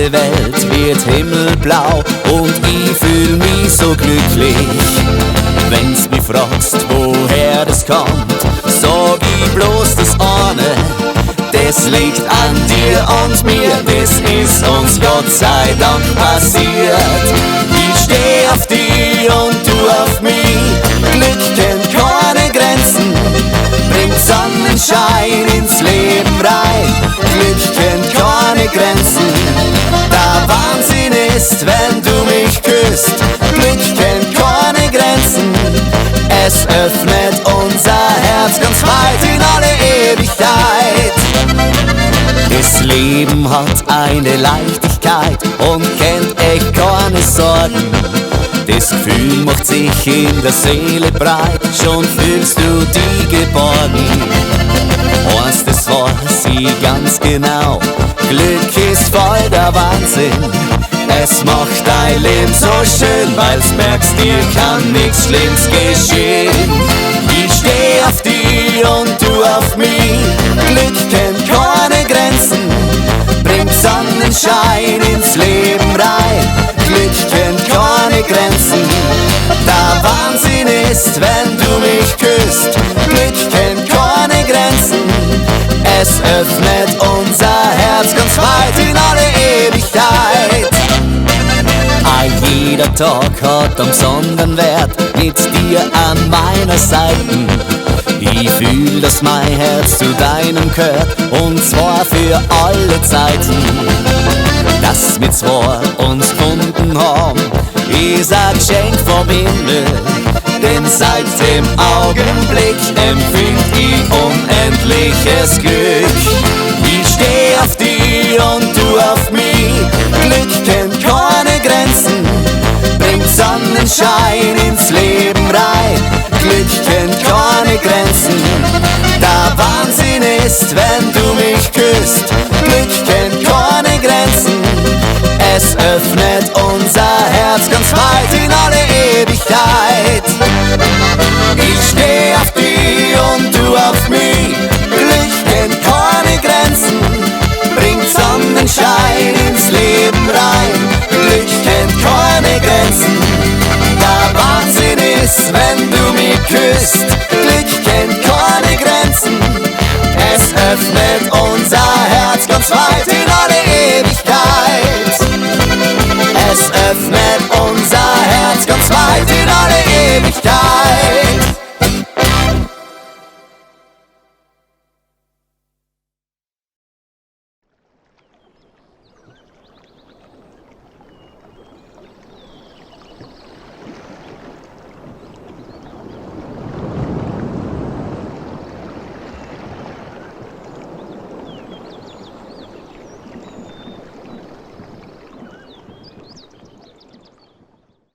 ganze Welt wird himmelblau und ich fühl mich so glücklich. Wenn's mich fragst, woher das kommt, sag ich bloß das eine: das liegt an dir und mir, das ist uns Gott sei Dank passiert. Ich steh auf dich und du auf mich, Glück kennt keine Grenzen, bringt Sonnenschein ins Leben rein. Glück kennt keine Grenzen, der Wahnsinn ist, wenn du mich küsst. Glück kennt keine Grenzen, es öffnet unser Herz ganz weit in alle Ewigkeit. Das Leben hat eine Leichtigkeit und kennt echt keine Sorgen. Das Gefühl macht sich in der Seele breit, schon fühlst du dich geborgen. Eins, das weiß ich ganz genau, Glück ist voll der Wahnsinn. Es macht dein Leben so schön, weil's merkst, dir kann nichts Schlimmes geschehen. Ich steh auf dich und du auf mich, Glück kennt keine Grenzen, bringt Sonnenschein ins Leben rein. Glück kennt keine Grenzen, der Wahnsinn ist, wenn du mich küsst. Glück kennt keine Grenzen, es öffnet unser Herz ganz weit in alle Ewigkeit. Jeder Tag hat einen besonderen Wert, mit dir an meiner Seite. Ich fühl, dass mein Herz zu deinem gehört, und zwar für alle Zeiten. Dass wir zwei uns gefunden haben, ist ein Geschenk vom Himmel, denn seit dem Augenblick empfind ich unendliches Glück. Ich steh auf dich und du auf mich, Glück kennt keine Grenzen, bringt Sonnenschein ins Leben rein. Glück kennt keine Grenzen, der Wahnsinn ist, wenn du mich küsst. Glück kennt keine Grenzen, es öffnet unser Herz ganz weit in alle Ewigkeit. Ich steh auf dich und du auf mich, Glück kennt keine Grenzen, bringt Sonnenschein ins Leben rein. Glück kennt keine Grenzen, der Wahnsinn ist, wenn du mich küsst. Glück kennt keine Grenzen, es öffnet unser Herz ganz weit in alle Ewigkeit. Es öffnet